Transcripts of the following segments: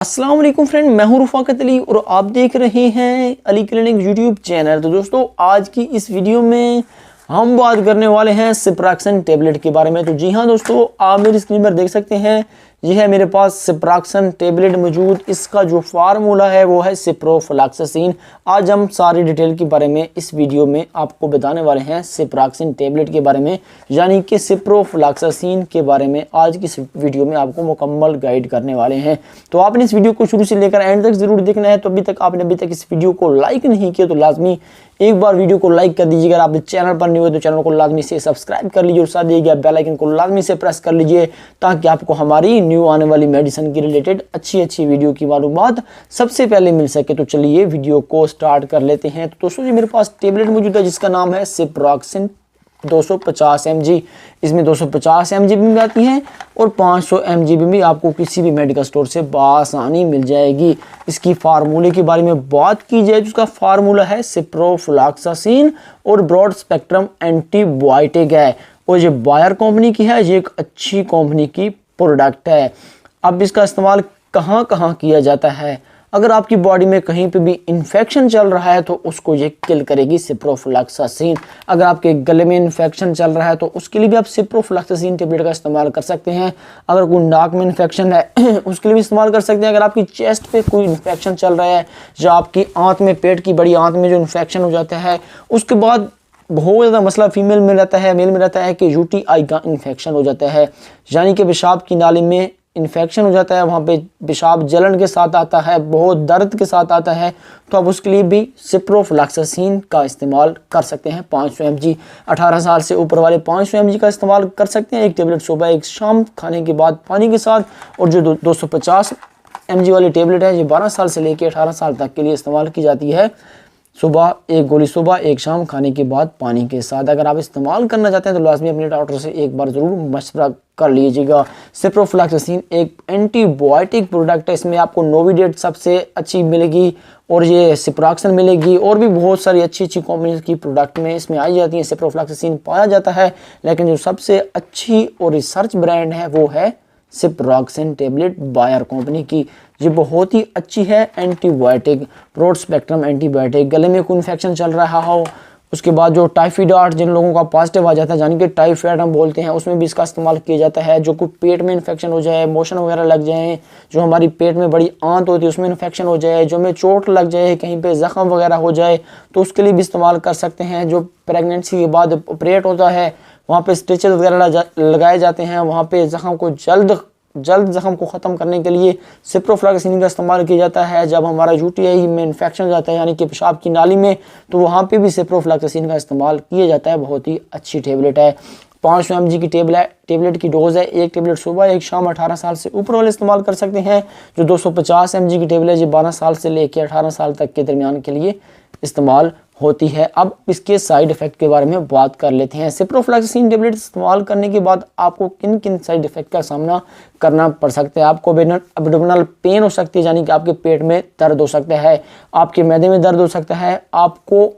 अस्सलाम वालेकुम फ्रेंड, मैं हूं रफ़ाकत अली और आप देख रहे हैं अली क्लिनिक यूट्यूब चैनल। तो दोस्तों, आज की इस वीडियो में हम बात करने वाले हैं सिप्राक्सन टेबलेट के बारे में। तो जी हाँ दोस्तों, आप मेरी स्क्रीन पर देख सकते हैं, ये है मेरे पास सिप्राक्सन टेबलेट मौजूद। इसका जो फार्मूला है वो है सिप्रोफ्लॉक्सासिन। आज हम सारी डिटेल के बारे में इस वीडियो में आपको बताने वाले हैं सिप्राक्सन टेबलेट के बारे में, यानी कि सिप्रोफ्लॉक्सासिन के बारे में आज की इस वीडियो में आपको मुकम्मल गाइड करने वाले हैं। तो आपने इस वीडियो को शुरू से लेकर एंड तक जरूर देखना है। तो अभी तक इस वीडियो को लाइक नहीं किया तो लाजमी एक बार वीडियो को लाइक कर दीजिएगा। अगर आप चैनल पर न्यू हो तो चैनल को लाजमी से सब्सक्राइब कर लीजिए और साथ दिए बेल आइकन को लाजमी से प्रेस कर लीजिए, ताकि आपको हमारी न्यू आने वाली मेडिसिन की रिलेटेड अच्छी वीडियो की मालूमात सबसे पहले मिल सके। तो चलिए वीडियो को स्टार्ट कर लेते हैं। तो दोस्तों, जी मेरे पास टेबलेट मौजूद है जिसका नाम है सिप्रोक्सिन 250 mg। इसमें 250 mg भी आती है और 500 mg भी आपको किसी भी मेडिकल स्टोर से बआसानी मिल जाएगी। इसकी फार्मूले के बारे में बात की जाए तो उसका फार्मूला है सिप्रोफ्लॉक्सासिन और ब्रॉड स्पेक्ट्रम एंटीबायोटिक है, और ये बायर कंपनी की है। ये एक अच्छी कंपनी की प्रोडक्ट है। अब इसका इस्तेमाल कहाँ कहाँ किया जाता है? अगर आपकी बॉडी में कहीं पे भी इन्फेक्शन चल रहा है तो उसको ये किल करेगी सिप्रोफ्लॉक्सासिन। अगर आपके गले में इन्फेक्शन चल रहा है तो उसके लिए भी आप सिप्रोफ्लॉक्सासिन टेबलेट का इस्तेमाल कर सकते हैं। अगर कोई नाक में इन्फेक्शन है उसके लिए भी इस्तेमाल कर सकते हैं। अगर आपकी चेस्ट पे कोई इन्फेक्शन चल रहा है, या आपकी आंत में, पेट की बड़ी आंत में जो इन्फेक्शन हो जाता है, उसके बाद बहुत ज़्यादा मसला फीमेल में रहता है, मेल में रहता है कि यूटीआई का इन्फेक्शन हो जाता है, यानी कि पेशाब की नाली में इन्फेक्शन हो जाता है। वहाँ पे पेशाब जलन के साथ आता है, बहुत दर्द के साथ आता है। तो आप उसके लिए भी सिप्रोफ्लॉक्सासिन का इस्तेमाल कर सकते हैं। 500 mg 18 साल से ऊपर वाले 500 mg का इस्तेमाल कर सकते हैं। एक टेबलेट सुबह, एक शाम, खाने के बाद पानी के साथ। और जो 250 mg वाली टेबलेट है, ये 12 साल से लेकर 18 साल तक के लिए इस्तेमाल की जाती है। सुबह एक गोली, सुबह एक शाम, खाने के बाद पानी के साथ। अगर आप इस्तेमाल करना चाहते हैं तो लाजमी अपने डॉक्टर से एक बार ज़रूर मशवरा कर लीजिएगा। सिप्रोफ्लॉक्सासिन एक एंटीबायोटिक प्रोडक्ट है। इसमें आपको नोविडेट सबसे अच्छी मिलेगी और ये सिप्राक्सन मिलेगी, और भी बहुत सारी अच्छी कंपनी की प्रोडक्ट में इसमें आई जाती है। सिप्रोफ्लॉक्सासिन पाया जाता है, लेकिन जो सबसे अच्छी और रिसर्च ब्रांड है वो है सिप्रोक्सिन टेबलेट बायर कंपनी की। ये बहुत ही अच्छी है एंटीबायोटिक, ब्रॉड स्पेक्ट्रम एंटीबायोटिक। गले में कोई इन्फेक्शन चल रहा हो, उसके बाद जो टाइफाइड, जिन लोगों का पॉजिटिव आ जाता है, यानी कि टाइफाइड हम बोलते हैं, उसमें भी इसका इस्तेमाल किया जाता है। जो कोई पेट में इन्फेक्शन हो जाए, मोशन वगैरह लग जाए, जो हमारी पेट में बड़ी आंत होती है उसमें इन्फेक्शन हो जाए, जो हमें चोट लग जाए, कहीं पे जख्म वगैरह हो जाए, तो उसके लिए भी इस्तेमाल कर सकते हैं। जो प्रेगनेंसी के बाद ऑपरेट होता है, वहाँ पे स्टिचेस वगैरह लगाए जाते हैं, वहाँ पे जख्म को जल्द जख्म को ख़त्म करने के लिए सिप्रोफ्लॉक्सासिन का इस्तेमाल किया जाता है। जब हमारा यूटीआई में इन्फेक्शन हो जाता है, यानी कि पेशाब की नाली में, तो वहाँ पे भी सिप्रोफ्लॉक्सासिन का इस्तेमाल किया जाता है। बहुत ही अच्छी टेबलेट है। 500 mg की टेबलेट की डोज है। एक टेबलेट सुबह, एक शाम। 18 साल से ऊपर वाले इस्तेमाल कर सकते हैं। जो 250 mg की टेबलेट है, 12 साल से लेकर 18 साल तक के दरमियान के लिए इस्तेमाल होती है। अब इसके साइड इफ़ेक्ट के बारे में बात कर लेते हैं। सिप्रोफ्लॉक्सासिन टेबलेट इस्तेमाल करने के बाद आपको किन किन साइड इफ़ेक्ट का सामना करना पड़ सकता है? आपको एब्डोमिनल पेन हो सकती है, यानी कि आपके पेट में दर्द हो सकता है, आपके मैदे में दर्द हो सकता है, आपको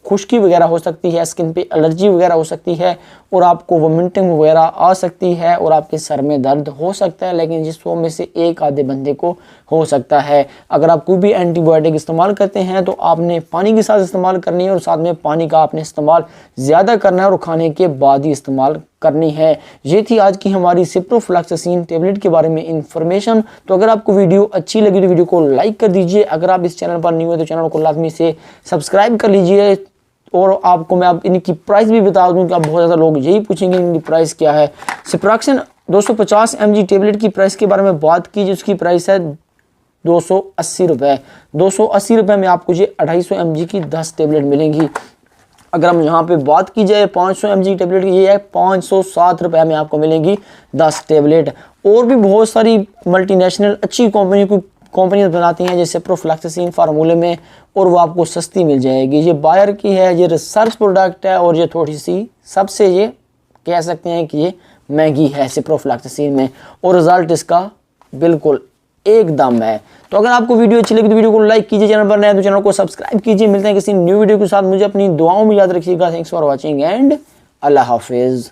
खुश्की वगैरह हो सकती है, स्किन पे एलर्जी वगैरह हो सकती है, और आपको वोमिटिंग वगैरह आ सकती है, और आपके सर में दर्द हो सकता है, लेकिन जिसमें में से एक आधे बंदे को हो सकता है। अगर आप कोई भी एंटीबायोटिक इस्तेमाल करते हैं तो आपने पानी के साथ इस्तेमाल करनी है, और साथ में पानी का आपने इस्तेमाल ज़्यादा करना है, और खाने के बाद ही इस्तेमाल करनी है। ये थी आज की हमारी सिप्रोफ्लॉक्सासिन टेबलेट के बारे में इंफॉर्मेशन। तो अगर आपको वीडियो अच्छी लगी तो वीडियो को लाइक कर दीजिए। अगर आप इस चैनल पर न्यू है तो चैनल को लाजमी से सब्सक्राइब कर लीजिए। और आपको मैं अब इनकी प्राइस भी बता दूं कि आप बहुत ज़्यादा लोग यही पूछेंगे इनकी प्राइस क्या है। सिप्राक्सन 250 mg टेबलेट की प्राइस के बारे में बात कीजिए, उसकी प्राइस है 280 रुपये। 280 रुपये में आपको ये 250 mg की 10 टेबलेट मिलेंगी। अगर हम यहाँ पे बात की जाए 500 mg टेबलेट की, ये है 560 रुपये में आपको मिलेंगी 10 टेबलेट। और भी बहुत सारी मल्टीनेशनल अच्छी कंपनियां बनाती हैं जैसे सिप्रोफ्लॉक्सासिन फार्मूले में, और वो आपको सस्ती मिल जाएगी। ये बायर की है, ये रिसर्च प्रोडक्ट है, और ये थोड़ी सी सबसे ये कह सकते हैं कि ये महंगी है सिप्रोफ्लॉक्सासिन में, और रिजल्ट इसका बिल्कुल एकदम है। तो अगर आपको वीडियो अच्छी लगी तो वीडियो को लाइक कीजिए, चैनल पर नए हैं तो चैनल को सब्सक्राइब कीजिए। मिलते हैं किसी न्यू वीडियो के साथ। मुझे अपनी दुआओं में याद रखिएगा। थैंक्स फॉर वॉचिंग एंड अल्लाह हाफिज़।